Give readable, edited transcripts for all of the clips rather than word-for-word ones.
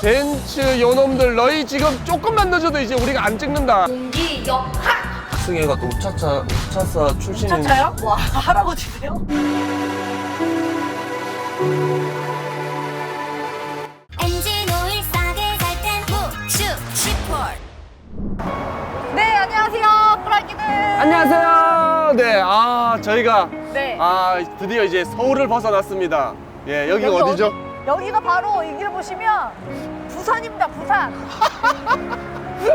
벤츠 요놈들 너희 지금 조금만 늦어도 이제 우리가 안 찍는다. 공기 역학. 승혜가 또 우차사 출신인. 차차요? 와 할아버지세요? 엔진 오일 싸게 살 땐 묵슈 시폴. 네 안녕하세요 꾸라기들. 안녕하세요. 네, 저희가 네. 드디어 이제 서울을 벗어났습니다. 예, 여기가 여기 어디죠? 여기가 바로 이 길 보시면 부산입니다 부산.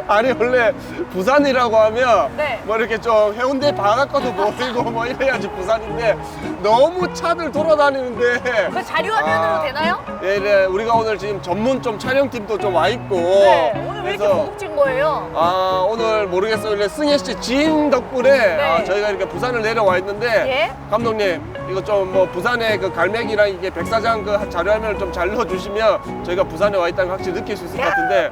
아니 원래 부산이라고 하면 네. 뭐 이렇게 좀 해운대 바닷가도 보이고 뭐 이래야지 부산인데 너무 차들 돌아다니는데 그 자료화면으로 되나요? 예, 네, 우리가 오늘 지금 전문 좀 촬영팀도 좀 와 있고 네. 오늘 왜 이렇게 그래서 고급진 거예요? 오늘 모르겠어요. 원래 승혜 씨 지인 덕분에 네. 저희가 이렇게 부산을 내려와 있는데 예? 감독님 이거 좀 뭐 부산의 그 갈매기랑 이게 백사장 그 자료화면을 좀 잘 넣어주시면 저희가 부산에 와 있다는 걸 확실히 느낄 수 있을 것 같은데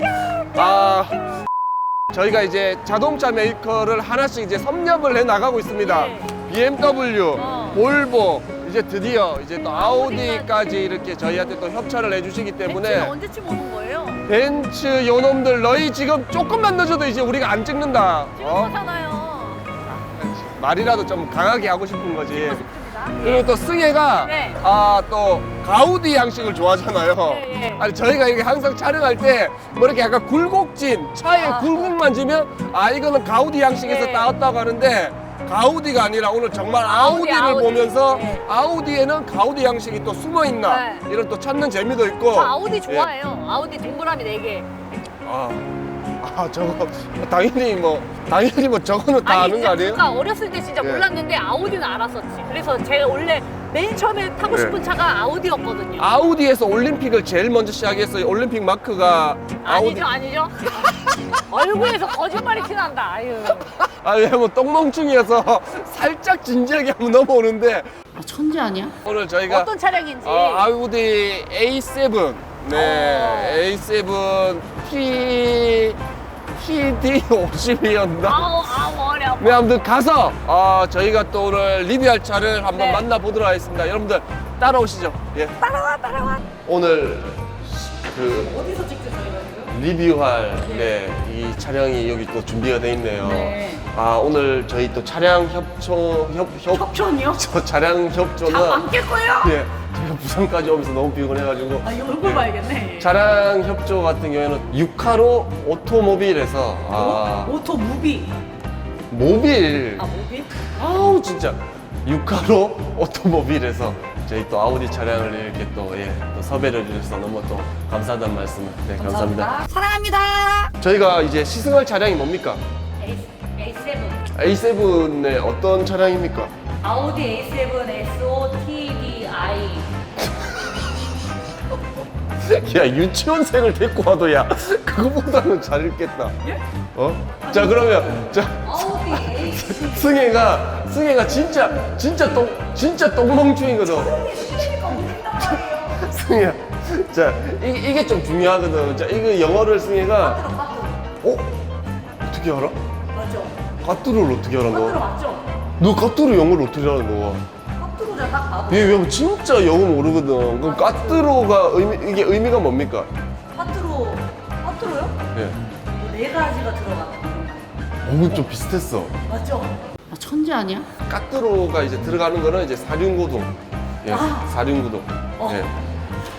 저희가 이제 자동차 메이커를 하나씩 이제 섭렵을 해 나가고 있습니다. 네. BMW, 볼보, 이제 드디어 이제 또 아우디까지. 아우디까지 이렇게 저희한테 또 협찬을 해주시기 벤츠는 때문에 언제쯤 오는 거예요? 벤츠 요놈들 너희 지금 조금만 늦어도 이제 우리가 안 찍는다. 찍어보잖아요. 말이라도 좀 강하게 하고 싶은 거지. 찍습니다. 그리고 또 승혜가 네. 또 가우디 양식을 좋아하잖아요. 네, 네. 아니 저희가 이렇게 항상 촬영할 때 뭐 이렇게 약간 굴곡진 차에 굴곡만 지면 이거는 가우디 양식에서 네. 따왔다고 하는데 가우디가 아니라 오늘 정말 아우디를 아우디. 보면서 네. 아우디에는 가우디 양식이 또 숨어 있나 네. 이런 또 찾는 재미도 있고. 저 아우디 예. 좋아해요. 아우디 동그라미 4개. 저거 당연히 뭐 저거는 다 아는 거 아니에요? 제가 어렸을 때 진짜 예. 몰랐는데 아우디는 알았었지. 그래서 제가 원래 맨 처음에 타고 예. 싶은 차가 아우디였거든요. 아우디에서 올림픽을 제일 먼저 시작했어요. 올림픽 마크가 아우디. 아니죠. 얼굴에서 거짓말이 티난다. 아유. 왜냐면 똥멍충이어서 살짝 진지하게 한번 넘어오는데 천재 아니야? 오늘 저희가 어떤 차량인지. 아우디 A7 네 A7 TD50이었나? 아우 머리 아파. 네, 아무튼 가서 저희가 또 오늘 리뷰할 차를 한번 네. 만나보도록 하겠습니다. 여러분들 따라오시죠. 예. 따라와. 오늘 그 어디서 찍죠 저희가 지금? 리뷰할 이 차량이 여기 또 준비가 돼 있네요. 네. 오늘 저희 또 차량 협찬이요? 저 차량 협조는 안 깰 거예요? 예, 제가 부산까지 오면서 너무 피곤해가지고 이 얼굴 봐야겠네. 차량 협조 같은 경우에는 유카로 오토모빌에서 오토 무비. 모빌 무비? 아우 진짜 유카로 오토모빌에서 저희 또 아우디 차량을 이렇게 또 섭외를 해주셔서 너무 또 감사하다는 말씀 감사합니다. 사랑합니다. 저희가 이제 시승할 차량이 뭡니까? A7. A7의 어떤 차량입니까? 아우디 A7 SOTDI. 야 유치원생을 데리고 와도 야 그거보다는 잘 읽겠다. 예? 자 그러면 자 아우디 A7. 승혜가 진짜 똥멍충이거든. 승혜야, 자 이게 좀 중요하거든. 자 이거 영어를 승혜가 어떻게 알아? 맞죠? 까뚜루를 어떻게 알아 너? 맞죠? 너 까뚜루 영어를 어떻게 알아 너? 깍두로자 딱 봐도. 얘 진짜 영어 모르거든. 그럼 까뚜루가 이게 의미가 뭡니까? 파트로요? 예. 4가지가 들어가요. 좀 비슷했어. 맞죠? 천재 아니야? 까뚜루가 이제 들어가는 거는 이제 사륜구동. 예, 사륜구동. 예.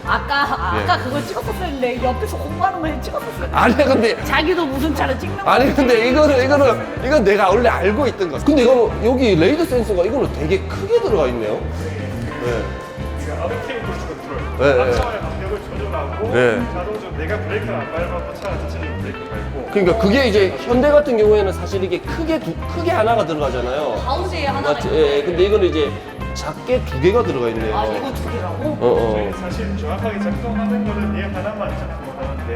아까 그걸 찍었었는데 옆에서 공부하는 걸 찍었었어요. 아니 근데 자기도 무슨 차를 찍는 거. 아니 근데 이건 내가 원래 알고 있던 거. 근데 이거는 여기 레이더 센서가 이거는 되게 크게 들어가 있네요. 네. 아르케이드 컨트롤. 네, 네. 차의 간격을 조절하고 네. 자동적으로 내가 브레이크를 안 밟아도 차가 자체적으로 브레이크를 밟고. 그러니까 그게 이제 현대 같은 경우에는 사실 이게 크게 하나가 들어가잖아요. 가운데에 하나가 맞지? 있는데. 예, 근데 이거는 이제 작게 2개가 들어가 있네요. 이거 2개라고? 저희 사실 정확하게 작동하는 거는 얘 하나만 작동을 하는데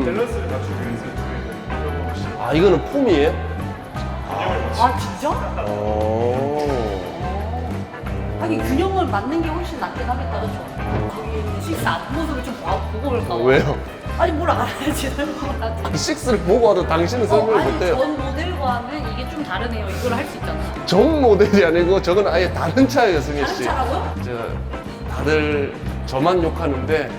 밸런스를 맞추기 위해서 두 개를 조금씩 이거는 폼이에요? 균형을 맞추고. 진짜? 하긴 균형을 맞는 게 훨씬 낫긴 하겠다, 그쵸? 여기 6 앞모습을 좀 보고 볼까 봐. 왜요? 아니, 뭘 알아야지, 몰라. 6를 보고 와도 당신은 설명을 못해요. 전 모델과는 이게 좀 다르네요. 이걸 할 수 있잖아. 전 모델이 아니고 저건 아예 다른 차예요, 승혜 씨. 다른 차라고요? 다들 저만 욕하는데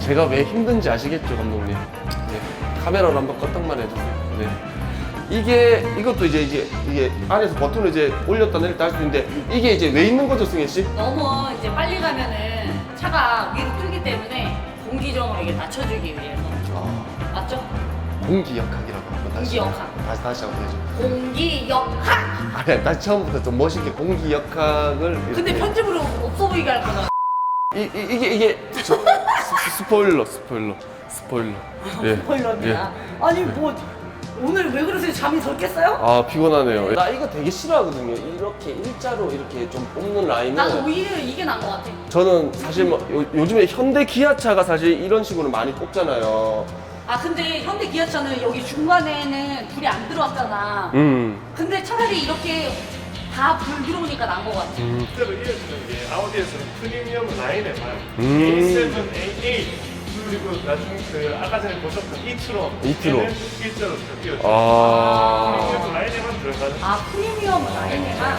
제가 왜 힘든지 아시겠죠, 감독님? 네. 카메라로 한번 껐덕만 해주세요. 네. 이것도 이게 안에서 버튼을 이제 올렸다 내렸다 할 수 있는데 이게 이제 왜 있는 거죠, 승혜 씨? 너무 이제 빨리 가면은 차가 위로 뜨기 때문에 공기정을 이게 낮춰주기 위해서. 맞죠? 공기역학이라고 한번 다시 공기역학. 다시 한번 해줘. 공기역학! 아니, 다시 처음부터 좀 멋있게 공기역학을. 근데 이렇게. 편집으로 없어 보이게 할 거잖아. 이게 스포일러. 예. 스포일러입니다. 아니 뭐 오늘 왜 그러세요? 잠이 덜 깼어요? 아 피곤하네요. 나 이거 되게 싫어하거든요. 이렇게 일자로 이렇게 좀 뽑는 라인은. 나는 오히려 이게 나은 것 같아. 저는 사실 뭐 요즘에 현대 기아차가 사실 이런 식으로 많이 뽑잖아요. 아 근데 현대 기아차는 여기 중간에는 불이 안 들어왔잖아. 근데 차라리 이렇게 다 불 들어오니까 나은 것 같아. 실제로 이어지는 게 아우디에서는 프리미엄 라인에만 A7, A8 그리고 나중에 그 아까 전에 보셨던 E-tron E-tron. 일자로 이어져요. 프리미엄 라인에만 들어가는. 아 프리미엄 라인에만.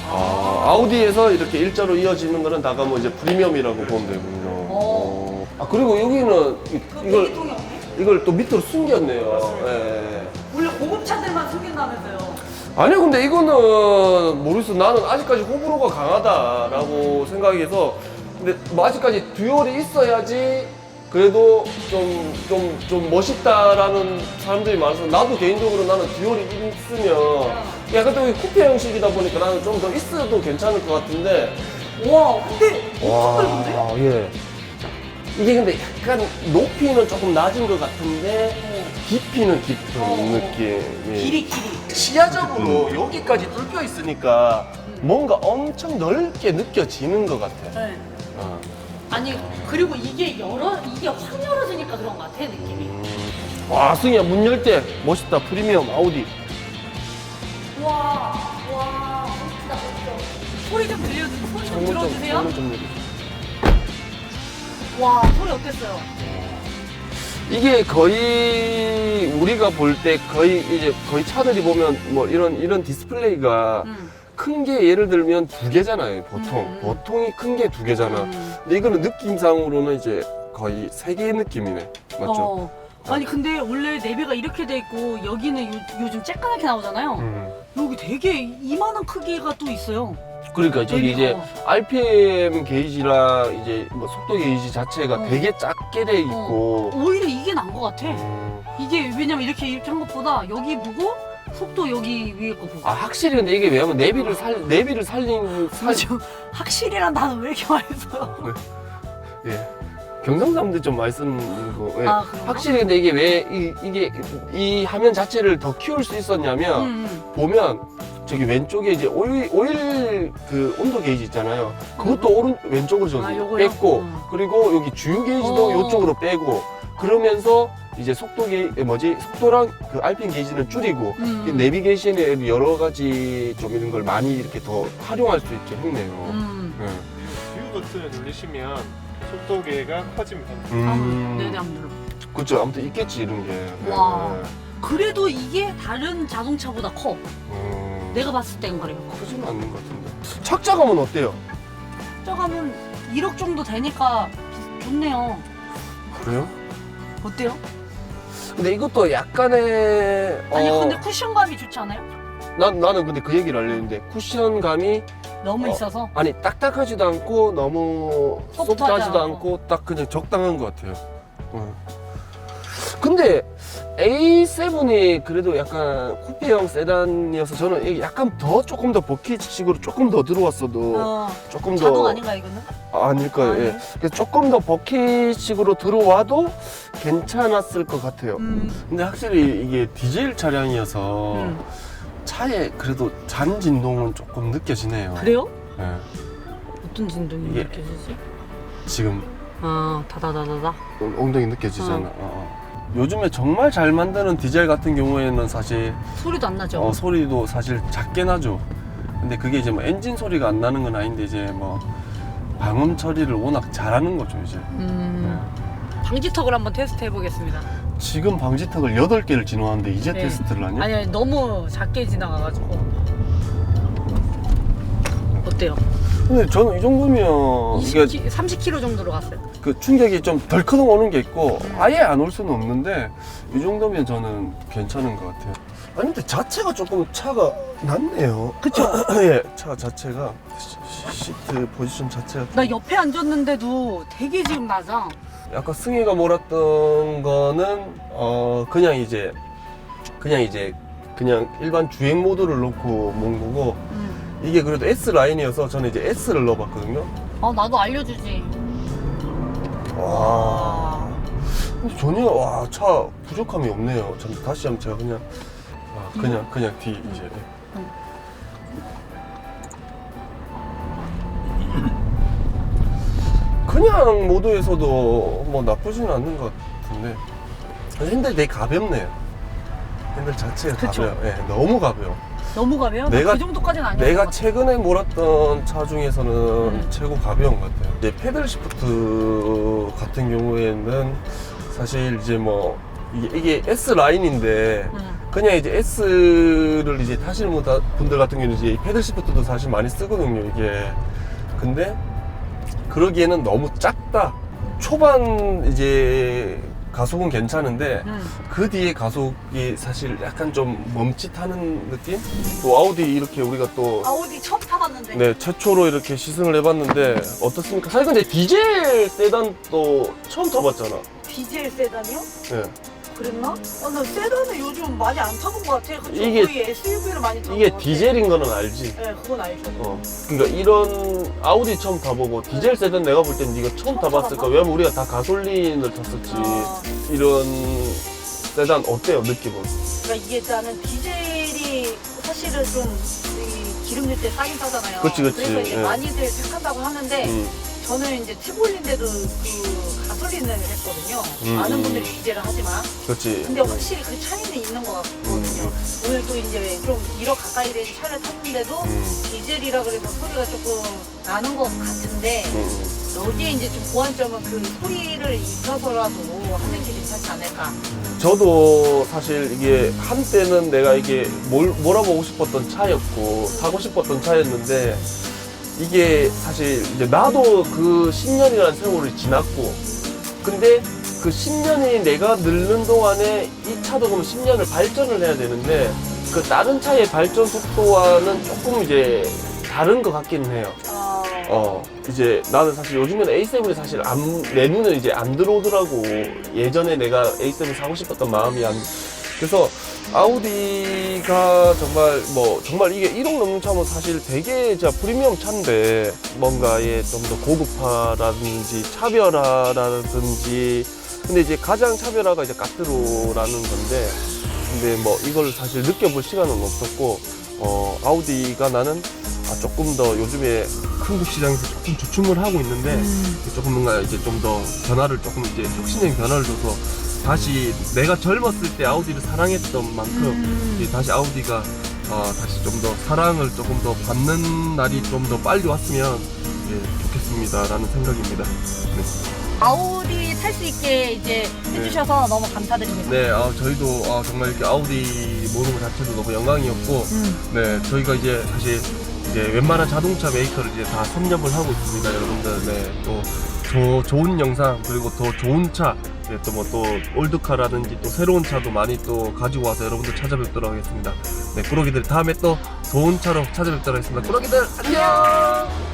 아우디에서 이렇게 일자로 이어지는 거는 다가 뭐 이제 프리미엄이라고 보면 되군요. 아 그리고 여기는 배기통이 없네? 이걸 또 밑으로 숨겼네요. 예. 원래 고급 차들만 숨긴다면서요. 아니요, 근데 이거는 모르겠어. 나는 아직까지 호불호가 강하다라고 생각해서, 근데 뭐 아직까지 듀얼이 있어야지 그래도 좀 멋있다라는 사람들이 많아서 나도 개인적으로 나는 듀얼이 있으면 약간 또 쿠페 형식이다 보니까 나는 좀 더 있어도 괜찮을 것 같은데. 와 근데 엄청 넓은데? 예. 이게 근데 약간 높이는 조금 낮은 것 같은데 깊이는 깊은 느낌. 예. 길이. 시야적으로 여기까지 뚫려 있으니까 뭔가 엄청 넓게 느껴지는 것 같아. 네. 어. 아니 그리고 이게 확 열어지니까 그런 것 같아 느낌이. 와, 승희야 문 열 때 멋있다. 프리미엄 아우디. 와 멋지다. 소리 좀 들려주세요. 소리 좀 들어주세요. 창문 좀 내려줘. 와 소리 어땠어요? 이게 거의 우리가 볼 때 거의 차들이 보면 뭐 이런 디스플레이가 큰 게 예를 들면 2개잖아요, 보통. 보통이 큰 게 2개잖아. 근데 이거는 느낌상으로는 이제 거의 3개의 느낌이네. 맞죠? 아니 근데 원래 내비가 이렇게 돼 있고 여기는 요즘 쬐까맣게 나오잖아요. 여기 되게 이만한 크기가 또 있어요. 그러니까 저기 이제 RPM 게이지랑 이제 뭐 속도 게이지 자체가 되게 작게 돼 있고. 오히려 이게 나은 것 같아. 이게 왜냐면 이렇게 한 것보다 여기 보고 속도 여기 위에 거 보고. 아 확실히 근데 이게 왜냐면 내비를 살린 확실히란 단어 왜 이렇게 많이 써요? 예. 경상 사람들 좀 많이 쓰는 거. 예. 아, 그런가? 확실히 근데 이게 왜 이 화면 자체를 더 키울 수 있었냐면 보면 저기 왼쪽에 이제 오일 그 온도 게이지 있잖아요. 그것도 왼쪽으로 저기 요거요? 뺐고 그리고 여기 주유 게이지도 이쪽으로 빼고 그러면서 이제 속도랑 그 RPM 게이지는 줄이고 이 내비게이션에 여러 가지 좀 이런 걸 많이 이렇게 더 활용할 수 있게 했네요. 예. 뷰 버튼을 누르시면 속도계가 커집니다. 네네 한번 눌러. 그렇죠. 아무튼 있겠지 이런 게. 와. 그래도 이게 다른 자동차보다 커. 내가 봤을 땐 그래요. 크지는 않는 것 같은데. 착자감은 어때요? 저가면 1억 정도 되니까 좋네요. 그래요? 어때요? 근데 이것도 약간의 아니 근데 쿠션감이 좋지 않아요? 나는 근데 그 얘기를 하려는데 쿠션감이 너무 있어서. 아니 딱딱하지도 않고 너무 소프트하지도 소프트하지도 않고. 않고 딱 그냥 적당한 것 같아요. 근데 A7이 그래도 약간 쿠페형 세단이어서 저는 이게 약간 조금 더 버킷식으로 조금 더 들어왔어도 조금 더 자동 아닌가 이거는? 아닐까요? 아니. 예. 그래서 조금 더 버킷식으로 들어와도 괜찮았을 것 같아요. 근데 확실히 이게 디젤 차량이어서 차에 그래도 잔 진동은 조금 느껴지네요. 그래요? 예. 어떤 진동이 이게- 느껴지지? 지금 다다다다다. 엉덩이 느껴지잖아. 요즘에 정말 잘 만드는 디젤 같은 경우에는 사실 소리도 안 나죠? 소리도 사실 작게 나죠. 근데 그게 이제 뭐 엔진 소리가 안 나는 건 아닌데 이제 뭐 방음 처리를 워낙 잘하는 거죠 이제. 방지턱을 한번 테스트 해보겠습니다. 지금 방지턱을 8개를 지나왔는데 이제 네. 테스트를 하냐? 아니 너무 작게 지나가가지고. 어때요? 근데 저는 이 정도면 이게 30km 정도로 갔어요. 그 충격이 좀 덜컥 오는 게 있고 아예 안 올 수는 없는데 이 정도면 저는 괜찮은 것 같아요. 아니 근데 자체가 조금 차가 낮네요. 그쵸? 예, 차 자체가 시트 포지션 자체가 나 옆에 앉았는데도 되게 지금 낮아. 아까 승희가 몰았던 거는 그냥 일반 주행 모드를 놓고 몬 거고 이게 그래도 S 라인이어서 저는 이제 S를 넣어봤거든요. 나도 알려주지. 와, 근데 전혀 차 부족함이 없네요. 전 다시 한번 제가 그냥 뒤 이제. 그냥 모드에서도 뭐 나쁘지는 않는 것 같은데 핸들 되게 가볍네요. 핸들 자체가 그쵸? 가벼워요. 예, 너무 가벼워. 너무 가벼워? 내가- 그 정도까지는 아니야. 내가 최근에 몰았던 차 중에서는 최고 가벼운 것 같아요. 이제 패들 시프트 같은 경우에는 사실 이제 뭐 이게 S 라인인데 그냥 이제 S를 이제 타시는 분들 같은 경우는 이제 패들 시프트도 사실 많이 쓰거든요, 이게. 근데 그러기에는 너무 작다. 초반 이제 가속은 괜찮은데 그 뒤에 가속이 사실 약간 좀 멈칫하는 느낌? 또 아우디 이렇게 우리가 또 아우디 처음 타봤는데. 네, 최초로 이렇게 시승을 해봤는데 어떻습니까? 사실 근데 디젤 세단도 처음 타봤잖아. 디젤 세단이요? 네. 그랬나? 나 세단은 요즘 많이 안 타본 것 같아. 그쵸? 이게- 거의 SUV를 많이 타본 이게 것 같아. 디젤인 거는 알지? 네, 그건 알죠. 그러니까 이런 아우디 처음 타보고 디젤 세단 내가 볼 땐 네가 처음 타봤을 거야. 왜냐면 우리가 다 가솔린을 탔었지. 이런 세단 어때요, 느낌은? 그러니까 이게 나는 디젤이 사실은 좀 이 기름 넣을 때 싸긴 싸잖아요. 그치. 그래서 이제 예. 많이들 택한다고 하는데 저는 이제 티볼린데도 그 가솔린을 했거든요. 많은 분들이 디젤을 하지만. 그렇지. 근데 확실히 그 차이는 있는 것 같거든요. 오늘 또 이제 좀 1억 가까이 된 차를 탔는데도 디젤이라 그래서 소리가 조금 나는 것 같은데 여기에 이제 좀 보완점은 그 소리를 입혀서라도 하는 게 괜찮지 않을까. 저도 사실 이게 한때는 내가 이게 몰아보고 싶었던 차였고 타고 싶었던 차였는데 이게 사실 이제 나도 그 10년이라는 세월이 지났고 근데 그 10년이 내가 늙는 동안에 이 차도 그럼 10년을 발전을 해야 되는데 그 다른 차의 발전 속도와는 조금 이제 다른 것 같기는 해요. 이제 나는 사실 요즘에는 A7이 사실 내 눈에 이제 안 들어오더라고. 예전에 내가 A7 사고 싶었던 마음이 그래서 아우디가 정말 이게 1억 넘는 차면 사실 되게 진짜 프리미엄 차인데 뭔가에 좀 더 고급화라든지 차별화라든지 근데 이제 가장 차별화가 이제 까뜨로라는 건데 근데 뭐 이걸 사실 느껴볼 시간은 없었고 아우디가 나는 조금 더 요즘에 한국 시장에서 조금 주춤을 하고 있는데 조금 뭔가 이제 좀 더 변화를 조금 이제 혁신적인 변화를 줘서 다시 내가 젊었을 때 아우디를 사랑했던 만큼 이제 다시 아우디가 다시 좀 더 사랑을 조금 더 받는 날이 좀 더 빨리 왔으면 좋겠습니다라는 생각입니다. 네. 아우디 탈 수 있게 이제 해주셔서 너무 감사드립니다. 네, 저희도 정말 이렇게 아우디 모는 것 자체도 너무 영광이었고, 네, 저희가 이제 사실 이제 웬만한 자동차 메이커를 이제 다 섭렵을 하고 있습니다, 여러분들. 네, 또 더 좋은 영상 그리고 더 좋은 차, 네, 또 뭐 또 올드카라든지 또 새로운 차도 많이 또 가지고 와서 여러분들 찾아뵙도록 하겠습니다. 네, 꾸러기들 다음에 또 좋은 차로 찾아뵙도록 하겠습니다. 꾸러기들 안녕.